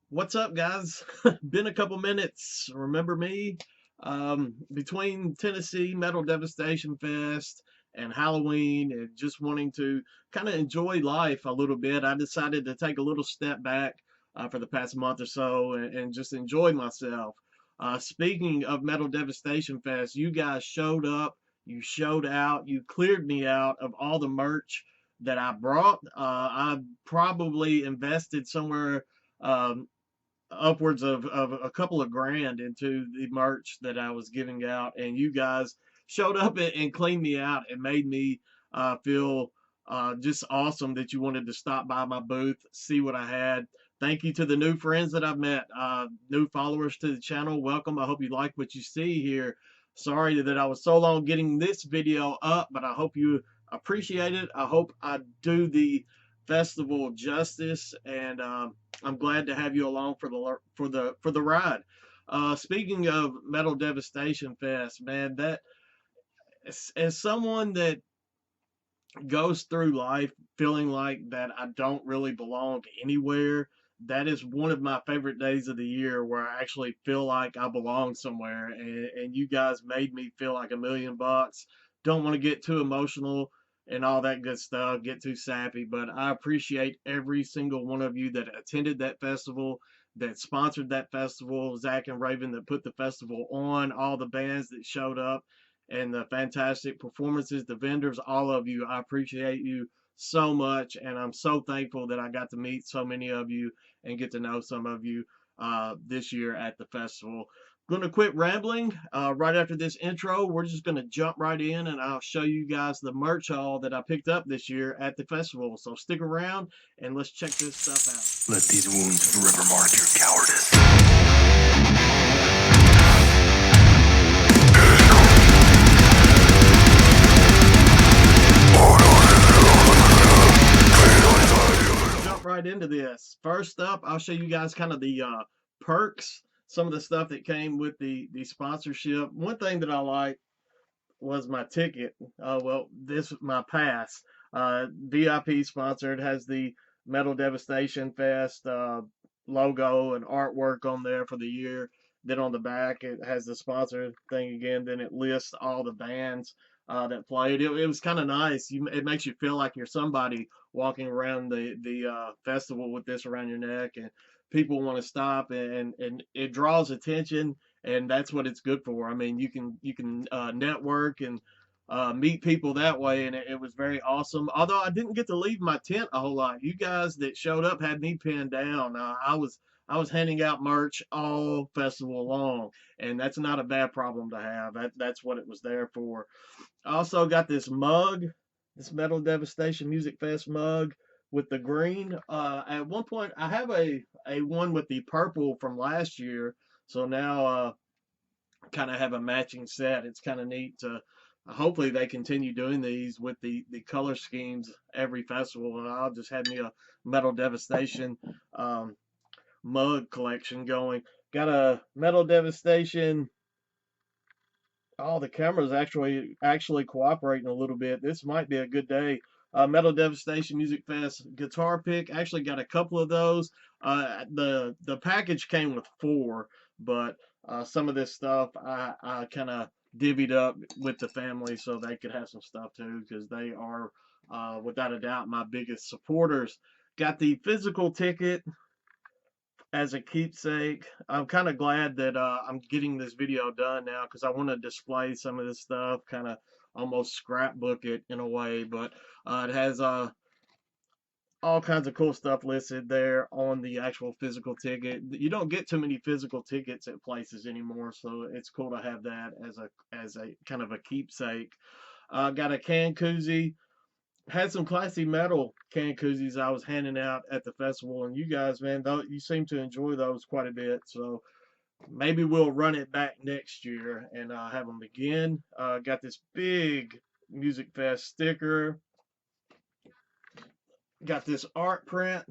What's up, guys? Been a couple minutes. Remember me? Between Tennessee Metal Devastation Fest and Halloween, and just wanting to kind of enjoy life a little bit, I decided to take a little step back for the past month or so and just enjoy myself. Speaking of Metal Devastation Fest, you guys showed up, you showed out, you cleared me out of all the merch that I brought. I probably invested somewhere. Um, Upwards of a couple of grand into the merch that I was giving out, and you guys showed up and cleaned me out and made me feel just awesome that you wanted to stop by my booth, see what I had. Thank you to the new friends that I've met, new followers to the channel. Welcome. I hope you like what you see here. Sorry that I was so long getting this video up, but I hope you appreciate it. I hope I do the festival justice, and I'm glad to have you along for the ride. Speaking of Metal Devastation Fest, man, that as someone that goes through life feeling like that I don't really belong anywhere, that is one of my favorite days of the year where I actually feel like I belong somewhere. And you guys made me feel like $1,000,000. Don't want to get too emotional and all that good stuff, get too sappy, but I appreciate every single one of you that attended that festival, that sponsored that festival, Zach and Raven that put the festival on, all the bands that showed up and the fantastic performances, the vendors, all of you. I appreciate you so much, and I'm so thankful that I got to meet so many of you and get to know some of you this year at the festival. Going to quit rambling. Right after this intro, we're just going to jump right in, and I'll show you guys the merch haul that I picked up this year at the festival. So stick around and let's check this stuff out. Let these wounds forever mark your cowardice. Jump right into this. First up, I'll show you guys kind of the perks, some of the stuff that came with the sponsorship. One thing that I like was my ticket. This my pass. VIP sponsored, has the Metal Devastation Fest logo and artwork on there for the year. Then on the back it has the sponsor thing again. Then it lists all the bands that played. It was kind of nice. It makes you feel like you're somebody walking around the festival with this around your neck, and people want to stop, and it draws attention, and that's what it's good for. I mean, you can network and meet people that way, and it was very awesome. Although I didn't get to leave my tent a whole lot. You guys that showed up had me pinned down. I was handing out merch all festival long, and that's not a bad problem to have. That's what it was there for. I also got this mug, this Metal Devastation Music Fest mug with the green. At one point, I have a one with the purple from last year, so now kind of have a matching set. It's kind of neat to. Hopefully, they continue doing these with the color schemes every festival, and I'll just have me a Metal Devastation um, mug collection going. Got a Metal Devastation. Oh, the camera's actually cooperating a little bit. This might be a good day. Metal Devastation Music Fest guitar pick. Actually got a couple of those. The package came with four, but some of this stuff I kind of divvied up with the family so they could have some stuff too, because they are without a doubt my biggest supporters. Got the physical ticket as a keepsake. I'm kind of glad that I'm getting this video done now because I want to display some of this stuff, kind of almost scrapbook it in a way. But it has all kinds of cool stuff listed there on the actual physical ticket. You don't get too many physical tickets at places anymore, so it's cool to have that as a kind of a keepsake. Got a can koozie, had some classy metal can koozies I was handing out at the festival, and you guys, man, you seem to enjoy those quite a bit. So maybe we'll run it back next year and have them again. Got this big Music Fest sticker. Got this art print,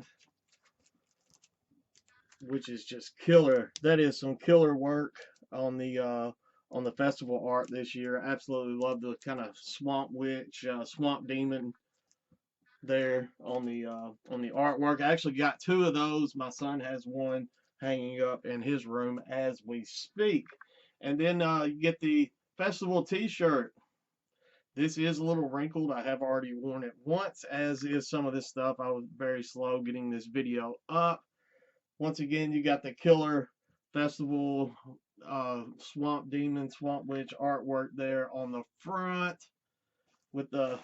which is just killer. That is some killer work on the festival art this year. Absolutely love the kind of swamp witch, swamp demon there on the artwork. I actually got two of those. My son has one hanging up in his room as we speak. And then you get the festival t-shirt. This is a little wrinkled. I have already worn it once, as is some of this stuff. I was very slow getting this video up. Once again, you got the killer festival Swamp Demon, Swamp Witch artwork there on the front with the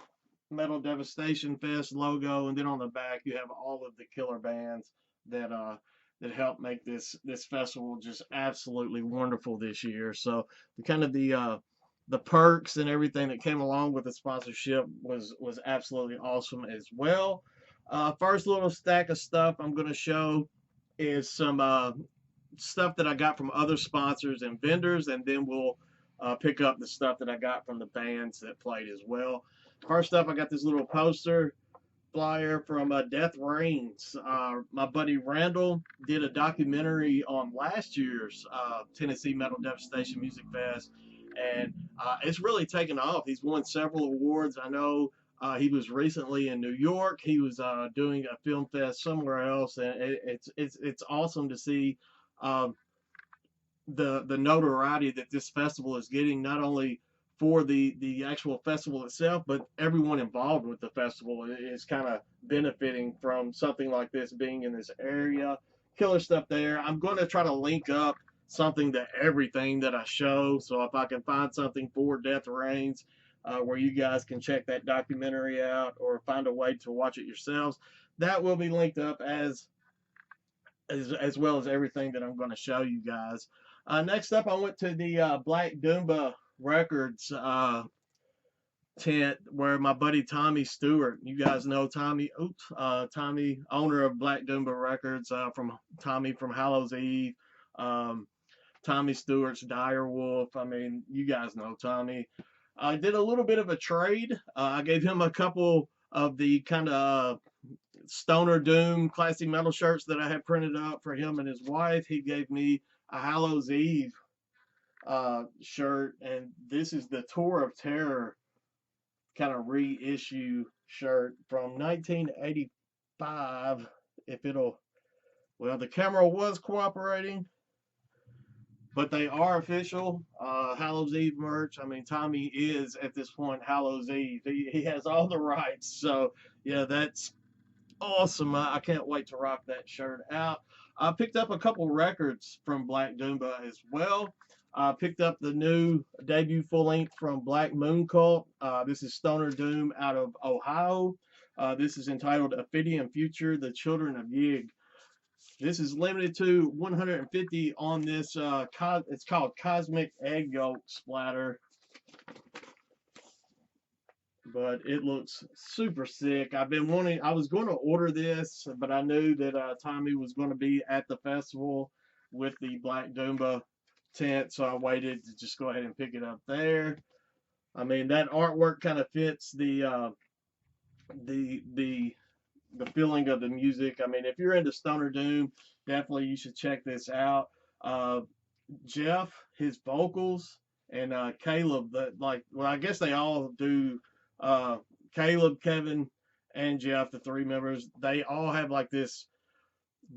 Metal Devastation Fest logo, and then on the back you have all of the killer bands that help make this festival just absolutely wonderful this year. So the kind of the perks and everything that came along with the sponsorship was absolutely awesome as well. First little stack of stuff I'm going to show is some stuff that I got from other sponsors and vendors, and then we'll pick up the stuff that I got from the bands that played as well. First up, I got this little poster flyer from Death Reigns. My buddy Randall did a documentary on last year's Tennessee Metal Devastation Music Fest, and it's really taken off. He's won several awards. I know he was recently in New York. He was doing a film fest somewhere else, and it's awesome to see the notoriety that this festival is getting, not only for the actual festival itself, but everyone involved with the festival is kind of benefiting from something like this being in this area. Killer stuff there. I'm going to try to link up something to everything that I show. So if I can find something for Death Reigns, where you guys can check that documentary out or find a way to watch it yourselves, that will be linked up as well as everything that I'm going to show you guys. Next up, I went to the Black Doomba Records tent where my buddy Tommy Stewart, you guys know Tommy, Tommy, owner of Black Doomba Records, from Tommy from Hallows Eve, Tommy Stewart's Dire Wolf. I mean, you guys know Tommy. I did a little bit of a trade. I gave him a couple of the kind of Stoner Doom classic metal shirts that I had printed up for him and his wife. He gave me a Hallows Eve shirt, and this is the Tour of Terror kind of reissue shirt from 1985. If it'll, well, the camera was cooperating, but they are official Hallows Eve merch. I mean, Tommy is at this point Hallows Eve. He has all the rights. So yeah, that's awesome. I can't wait to rock that shirt out. I picked up a couple records from Black Doomba as well. I picked up the new debut full length from Black Moon Cult. This is Stoner Doom out of Ohio. This is entitled Ophidian Future, The Children of Yig. This is limited to 150 on this. It's called Cosmic Egg Yolk Splatter. But it looks super sick. I was going to order this, but I knew that Tommy was going to be at the festival with the Black Doomba tent, so I waited to just go ahead and pick it up there. I mean, that artwork kind of fits the feeling of the music. I mean, if you're into Stoner Doom, definitely you should check this out. Jeff, his vocals, and Caleb, I guess they all do. Caleb, Kevin, and Jeff, the three members, they all have like this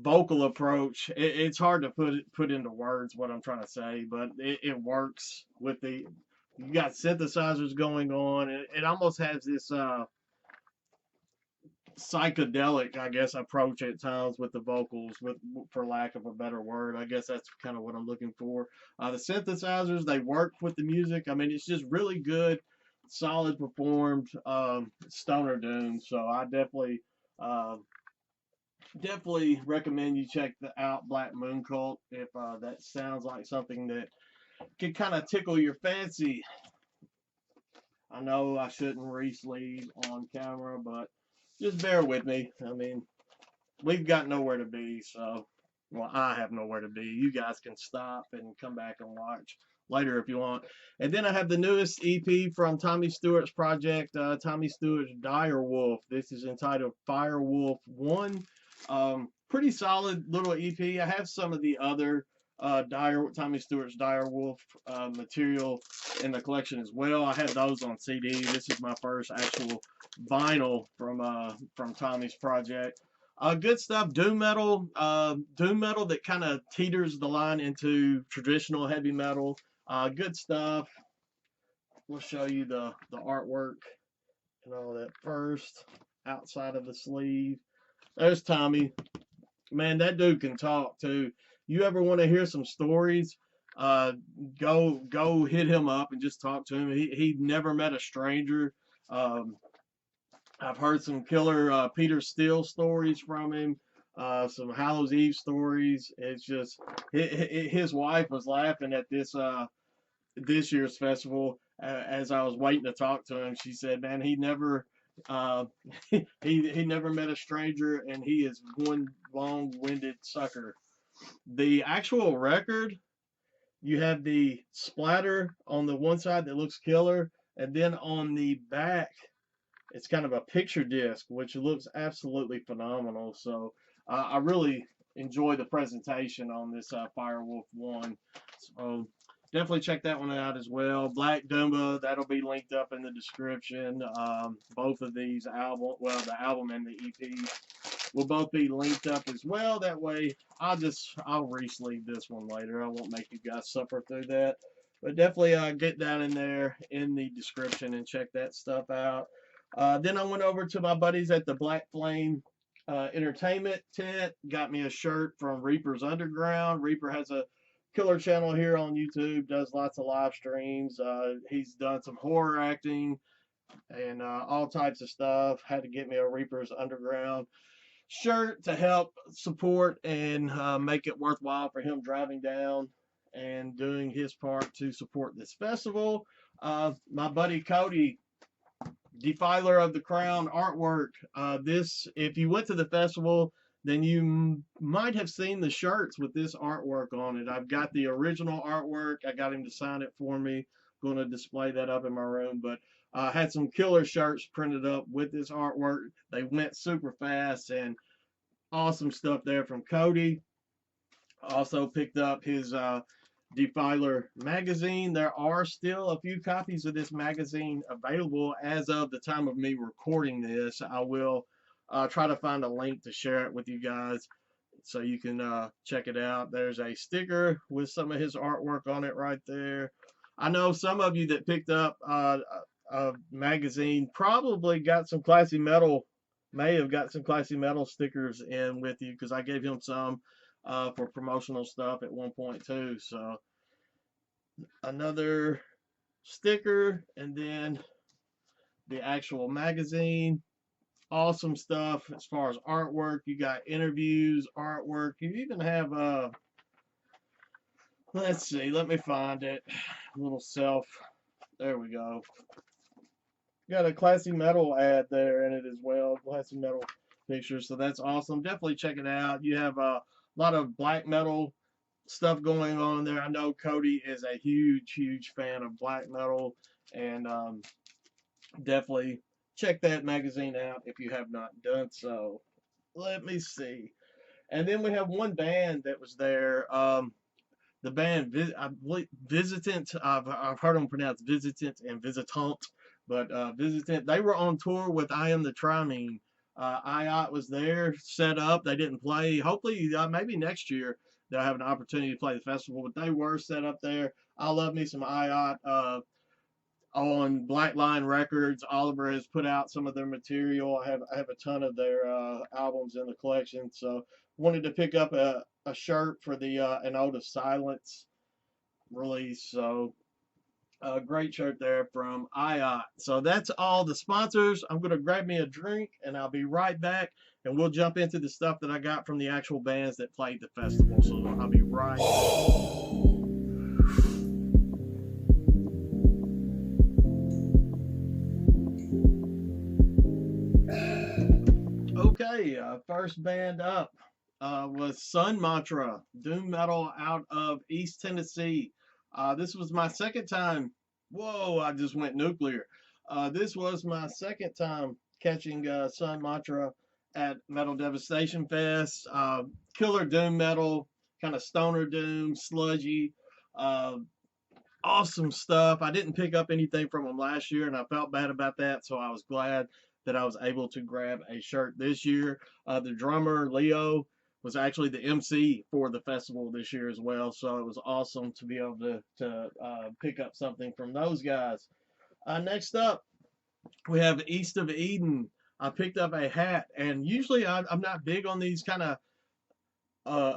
vocal approach. It's hard to put into words what I'm trying to say, but it works with you got synthesizers going on. It almost has this psychedelic, I guess, approach at times with the vocals, for lack of a better word. I guess that's kind of what I'm looking for. The synthesizers, they work with the music. I mean, it's just really good, solid performed Stoner Doom. So I definitely recommend you check out Black Moon Cult if that sounds like something that can kind of tickle your fancy. I know I shouldn't re-sleeve on camera, but just bear with me. I mean, we've got nowhere to be, so, well, I have nowhere to be. You guys can stop and come back and watch later if you want. And then I have the newest EP from Tommy Stewart's project, Tommy Stewart's Dire Wolf. This is entitled Firewolf 1. Pretty solid little EP. I have some of the other Tommy Stewart's Dire Wolf material in the collection as well. I have those on CD. This is my first actual vinyl from Tommy's project. Good stuff. Doom metal that kind of teeters the line into traditional heavy metal. Good stuff. We'll show you the artwork and all that first. Outside of the sleeve, there's Tommy. Man, that dude can talk too. You ever want to hear some stories? Uh, go hit him up and just talk to him. He never met a stranger. Um, I've heard some killer Peter Steele stories from him. Some Hallows Eve stories. It's just his wife was laughing at this year's festival as I was waiting to talk to him. She said, "Man, he never uh, he never met a stranger, and he is one long-winded sucker." The actual record, you have the splatter on the one side that looks killer, and then on the back, it's kind of a picture disc, which looks absolutely phenomenal. So I really enjoy the presentation on this Firewolf one. So definitely check that one out as well. Black Doomba, that'll be linked up in the description. Both of these the album and the EP will both be linked up as well. That way, I'll re-sleeve this one later. I won't make you guys suffer through that. But definitely get down in there in the description and check that stuff out. Then I went over to my buddies at the Black Flame Entertainment tent. Got me a shirt from Reaper's Underground. Reaper has a killer channel here on YouTube. Does lots of live streams. He's done some horror acting and all types of stuff. Had to get me a Reaper's Underground shirt to help support and make it worthwhile for him driving down and doing his part to support this festival. My buddy Cody, Defiler of the Crown artwork. If you went to the festival, then you might have seen the shirts with this artwork on it. I've got the original artwork. I got him to sign it for me. Going to display that up in my room. But I had some killer shirts printed up with this artwork. They went super fast and awesome stuff there from Cody. Also picked up his Defiler magazine. There are still a few copies of this magazine available as of the time of me recording this. I will try to find a link to share it with you guys so you can check it out. There's a sticker with some of his artwork on it right there. I know some of you that picked up a magazine probably got some classy metal, may have got some classy metal stickers in with you because I gave him some for promotional stuff at one point too. So another sticker and then the actual magazine. Awesome stuff as far as artwork. You got interviews, artwork. You even have let's see, let me find it. A little self. There we go. Got a classy metal ad there in it as well. Classy metal pictures. So that's awesome. Definitely check it out. You have a lot of black metal stuff going on there. I know Cody is a huge fan of black metal, and definitely check that magazine out if you have not done so. Let me see. And then we have one band that was there. The band, I believe, Visitant. I've heard them pronounce Visitant and Visitant, but Visitant. They were on tour with I Am the Trimene. IATT was there, set up. They didn't play. Hopefully, maybe next year they'll have an opportunity to play the festival. But they were set up there. I love me some IATT. On Black Line Records, Oliver has put out some of their material. I have a ton of their albums in the collection. So wanted to pick up a shirt for the An Ode of Silence release. So a great shirt there from IATT. So that's all the sponsors. I'm going to grab me a drink and I'll be right back. And we'll jump into the stuff that I got from the actual bands that played the festival. So I'll be right back. Okay, first band up was Sun Mantra, doom metal out of East Tennessee. This was my second time. Whoa, I just went nuclear. This was my second time catching Sun Mantra at Metal Devastation Fest. Killer doom metal, kind of stoner doom, sludgy. Uh, awesome stuff. I didn't pick up anything from them last year, and I felt bad about that, so I was glad that I was able to grab a shirt this year. The drummer Leo was actually the MC for the festival this year as well, so it was awesome to be able to pick up something from those guys. Next up, we have East of Eden. I picked up a hat, and usually I'm not big on these kind of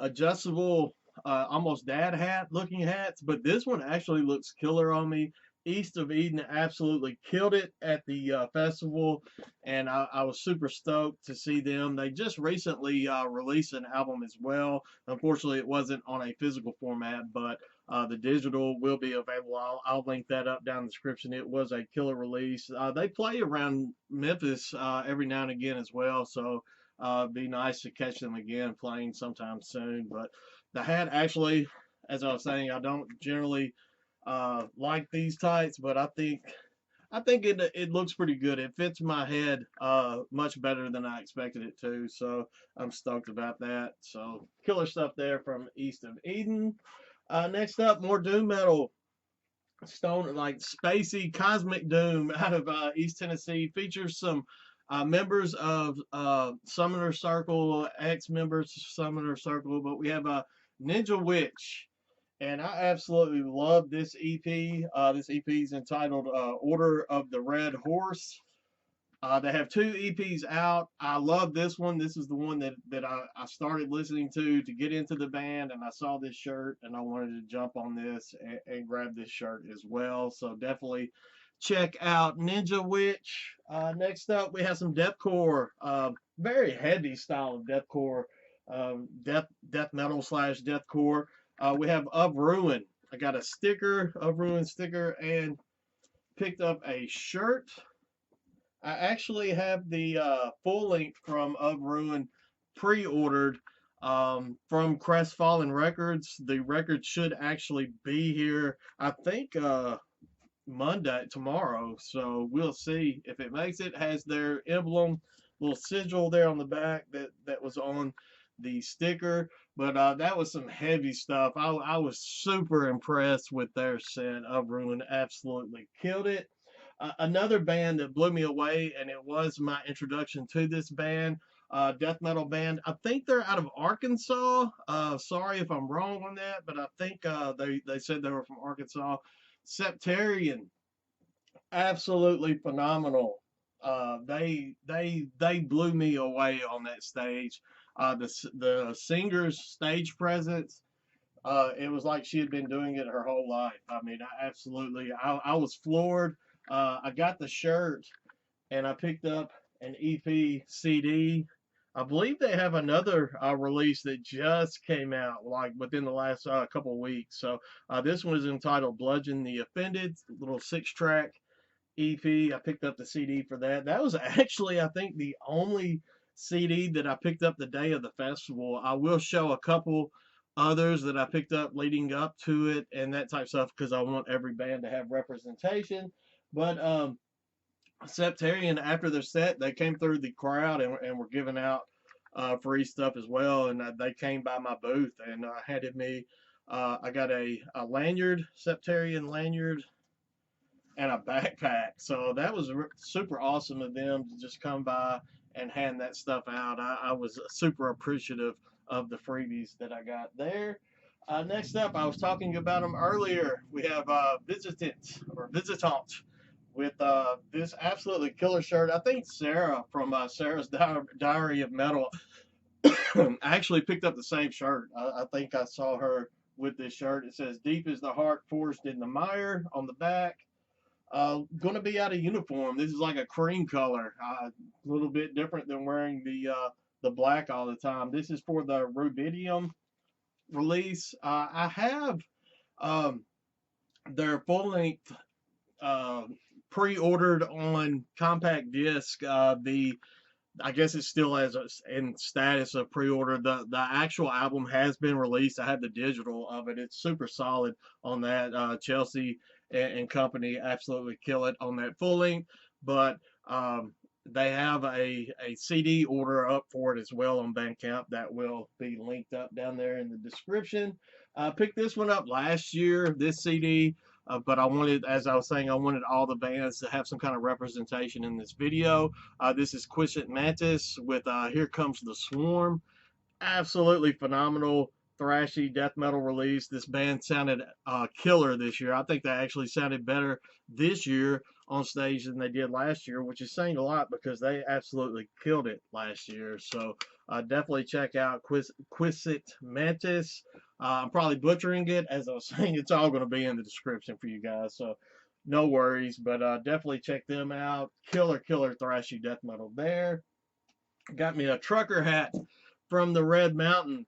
adjustable, almost dad hat looking hats, but this one actually looks killer on me. East of Eden absolutely killed it at the festival, and I was super stoked to see them. They just recently released an album as well. Unfortunately, it wasn't on a physical format, but the digital will be available. I'll link that up down in the description. It was a killer release. They play around Memphis every now and again as well, so be nice to catch them again playing sometime soon. But the hat actually, as I was saying, I don't generally like these tights, but I think it looks pretty good. It fits my head much better than I expected it to, so I'm stoked about that. So killer stuff there from East of Eden. Next up, more doom metal. Stone like spacey cosmic doom out of East Tennessee features some members of Summoner Circle, ex-members of Summoner Circle, but we have a NinjaWitch, and I absolutely love this EP. This EP is entitled Order of the Red Horse. They have two EPs out. I love this one. This is the one that I started listening to get into the band, and I saw this shirt, and I wanted to jump on this and grab this shirt as well. So definitely check out NinjaWitch. Next up, we have some deathcore, very heavy style of deathcore, death metal slash deathcore. We have Of Ruin. I got a sticker, Of Ruin sticker, and picked up a shirt. I actually have the full length from Of Ruin pre-ordered from Crestfallen Records. The record should actually be here, I think, Monday, tomorrow. So we'll see if it makes it. Has their emblem, little sigil there on the back that was on the sticker. But that was some heavy stuff. I was super impressed with their set. Of Ruin absolutely killed it. Another band that blew me away, and it was my introduction to this band, death metal band. I think they're out of Arkansas. Sorry if I'm wrong on that, but I think they said they were from Arkansas. Septarian, absolutely phenomenal. They blew me away on that stage. The singer's stage presence, it was like she had been doing it her whole life. I mean, I was floored. I got the shirt, and I picked up an EP CD. I believe they have another release that just came out like within the last couple of weeks. So this one is entitled Bludgeon the Offended, little 6-track EP. I picked up the CD for that. That was actually, I think, the only CD that I picked up the day of the festival. I will show a couple others that I picked up leading up to it and that type of stuff because I want every band to have representation. But Septarian, after their set, they came through the crowd and were giving out free stuff as well. And they came by my booth and handed me, I got a lanyard, Septarian lanyard, and a backpack. So that was super awesome of them to just come by and hand that stuff out. I was super appreciative of the freebies that I got there. Next up, I was talking about them earlier. We have Visitant with this absolutely killer shirt. I think Sarah from Sarah's Diary of Metal actually picked up the same shirt. I think I saw her with this shirt. It says "Deep is the heart forged in the mire" on the back. Going to be out of uniform. This is like a cream color, a little bit different than wearing the black all the time. This is for the Rubidium release. I have their full length pre-ordered on compact disc. I guess it's still in status of pre-order. The actual album has been released. I have the digital of it. It's super solid on that. Chelsea and company absolutely kill it on that full length. But they have a CD order up for it as well on Bandcamp that will be linked up down there in the description. I picked this one up last year. This CD. But I wanted, as I was saying, I wanted all the bands to have some kind of representation in this video. This is Quiescent Mantis with Here Comes the Swarm. Absolutely phenomenal thrashy death metal release. This band sounded killer this year. I think they actually sounded better this year on stage than they did last year, which is saying a lot because they absolutely killed it last year. So definitely check out Quiescent Mantis. I'm probably butchering it. As I was saying, it's all going to be in the description for you guys. So no worries, but definitely check them out. Killer thrashy death metal there. Got me a trucker hat from the Red Mountain.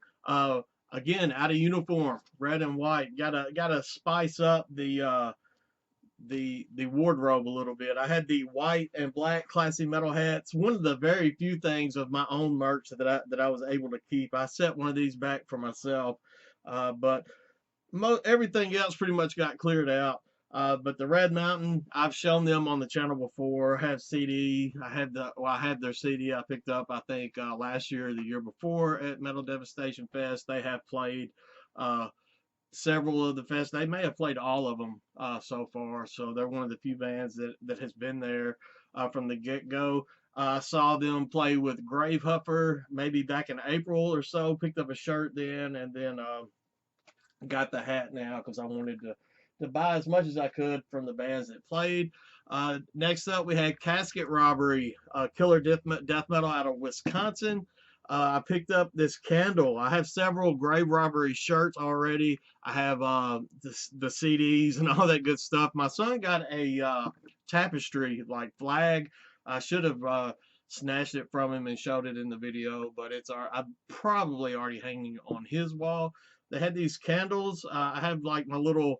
Again, out of uniform, red and white. Gotta spice up the wardrobe a little bit. I had the white and black classy metal hats. One of the very few things of my own merch that I was able to keep. I set one of these back for myself, but everything else pretty much got cleared out. But the Red Mountain, I've shown them on the channel before. I have CD. I had their CD I picked up, I think, last year or the year before at Metal Devastation Fest. They have played several of the fest. They may have played all of them so far. So they're one of the few bands that has been there from the get-go. I saw them play with Gravehuffer maybe back in April or so. Picked up a shirt then, and then got the hat now because I wanted to buy as much as I could from the bands that played. Next up, we had Casket Robbery, killer death metal out of Wisconsin. I picked up this candle. I have several Grave Robbery shirts already. I have the CDs and all that good stuff. My son got a tapestry like flag. I should have snatched it from him and showed it in the video, but I'm probably already hanging on his wall. They had these candles. I have like my little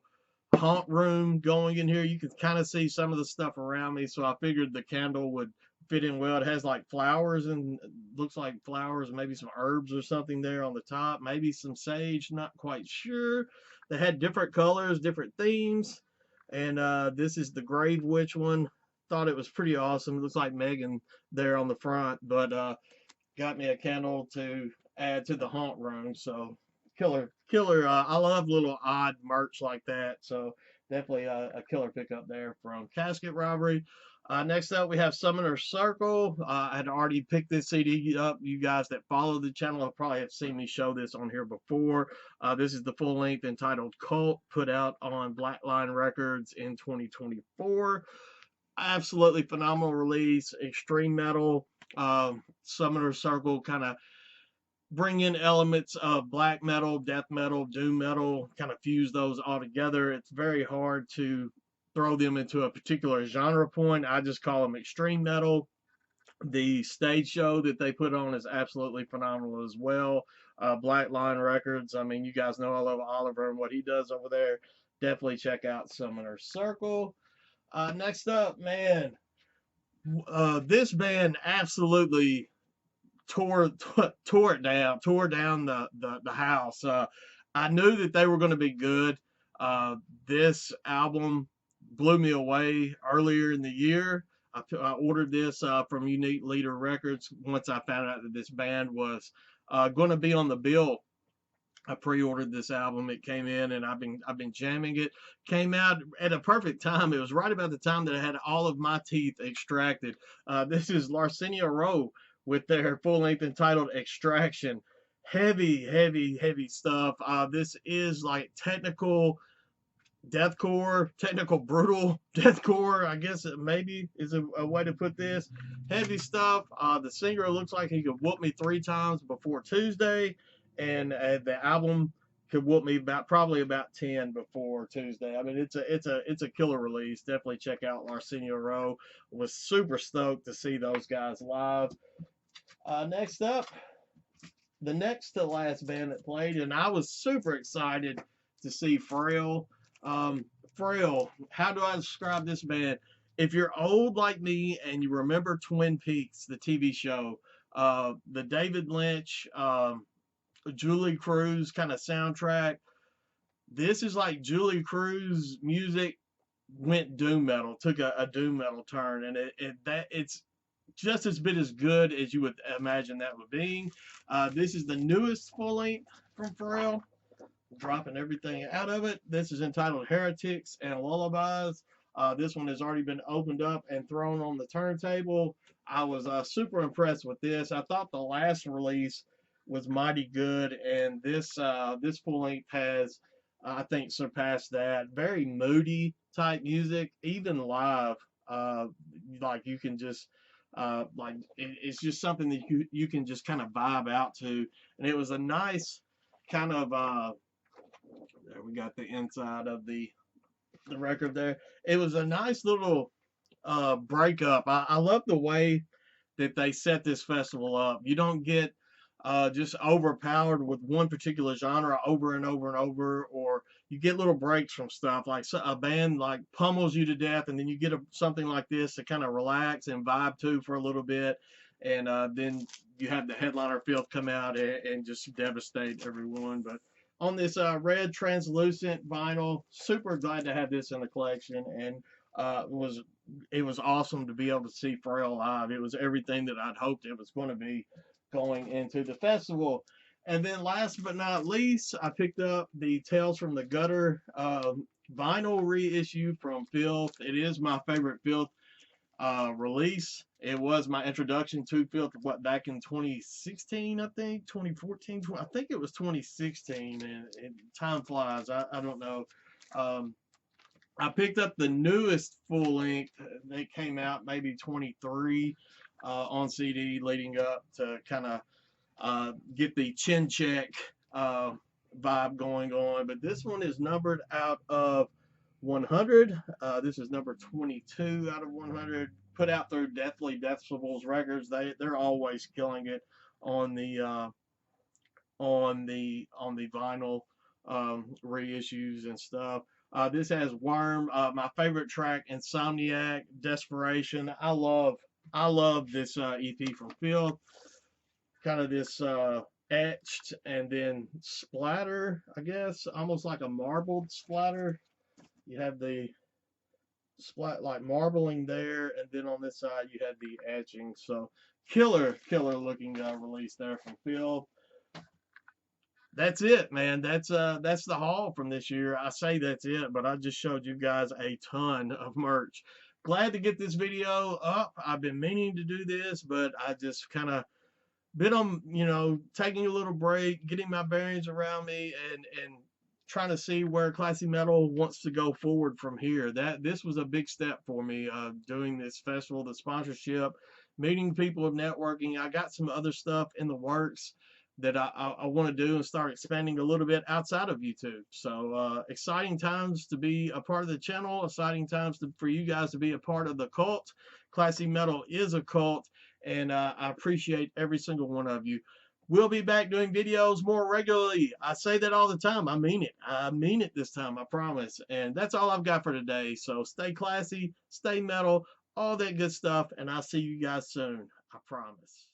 haunt room going in here. You can kind of see some of the stuff around me, so I figured the candle would fit in well. It has like flowers and looks like flowers, maybe some herbs or something there on the top, maybe some sage, not quite sure. They had different colors, different themes, and this is the Grave Witch one. Thought it was pretty awesome. It looks like Megan there on the front, but got me a candle to add to the haunt room. So killer. I love little odd merch like that. So definitely a killer pickup there from Casket Robbery. Next up, we have Summoner Circle. I had already picked this CD up. You guys that follow the channel have probably have seen me show this on here before. This is the full length entitled Cult, put out on Blackline Records in 2024. Absolutely phenomenal release. Extreme metal. Summoner Circle kind of bring in elements of black metal, death metal, doom metal, kind of fuse those all together. It's very hard to throw them into a particular genre point. I just call them extreme metal. The stage show that they put on is absolutely phenomenal as well. Blackline Records. I mean, you guys know I love Oliver and what he does over there. Definitely check out Summoner Circle. Next up, man, this band absolutely tore down the house. I knew that they were going to be good. This album blew me away earlier in the year. I ordered this from Unique Leader Records once I found out that this band was going to be on the bill. I pre-ordered this album. It came in, and I've been jamming it. Came out at a perfect time. It was right about the time that I had all of my teeth extracted. This is Larcenia Roe with their full length entitled Extraction. Heavy stuff. This is like technical deathcore, technical brutal deathcore, I guess it maybe is a way to put this. Heavy stuff. The singer looks like he could whoop me 3 times before Tuesday, and the album could whoop me probably about 10 before Tuesday. I mean, it's a killer release. Definitely check out Larcenia Roe. Was super stoked to see those guys live. Next up, the next to last band that played, and I was super excited to see Frayle. Frayle, how do I describe this band? If you're old like me and you remember Twin Peaks, the TV show, the David Lynch, Julie Cruz kind of soundtrack, this is like Julie Cruz music went doom metal, took a doom metal turn, and it's just as bit as good as you would imagine that would be. This is the newest full length from Frayle. dropping everything out of it. This is entitled Heretics and Lullabies. This one has already been opened up and thrown on the turntable. I was super impressed with this. I thought the last release was mighty good, and this full length has, I think, surpassed that. Very moody type music, even live. Uh, like you can just it's just something that you can just kind of vibe out to, and it was a nice kind of there we got the inside of the record there. It was a nice little breakup. I love the way that they set this festival up. You don't get just overpowered with one particular genre over and over and over, or you get little breaks from stuff like a band like pummels you to death, and then you get something like this to kind of relax and vibe to for a little bit, and then you have the headliner Filth come out and just devastate everyone. But on this red translucent vinyl, super glad to have this in the collection, and it was awesome to be able to see Frayle live. It was everything that I'd hoped it was going to be going into the festival. And then last but not least, I picked up the Tales from the Gutter vinyl reissue from Filth. It is my favorite Filth release. It was my introduction to Filth, back in 2016, I think, 2014, I think it was 2016, and time flies. I don't know. I picked up the newest full length that came out maybe 23 on CD, leading up to kind of get the chin check vibe going on. But this one is numbered out of 100. This is number 22 out of 100. Put out through Deathly Decibels Records. They're always killing it on the vinyl reissues and stuff. This has Worm, my favorite track, Insomniac, Desperation. I love this EP from Filth. Kind of this etched and then splatter, I guess, almost like a marbled splatter. You have the splat like marbling there, and then on this side you have the etching. So killer looking release there from Filth. That's it, man. That's the haul from this year. I say that's it, but I just showed you guys a ton of merch. Glad to get this video up. I've been meaning to do this, but I just kind of been on, taking a little break, getting my bearings around me, and trying to see where classy metal wants to go forward from here. This was a big step for me, doing this festival, the sponsorship, meeting people, networking. I got some other stuff in the works that I want to do and start expanding a little bit outside of YouTube. So exciting times to be a part of the channel, exciting times for you guys to be a part of the cult. Classy metal is a cult, and I appreciate every single one of you. We'll be back doing videos more regularly. I say that all the time. I mean it. I mean it this time, I promise. And that's all I've got for today. So stay classy, stay metal, all that good stuff, and I'll see you guys soon. I promise.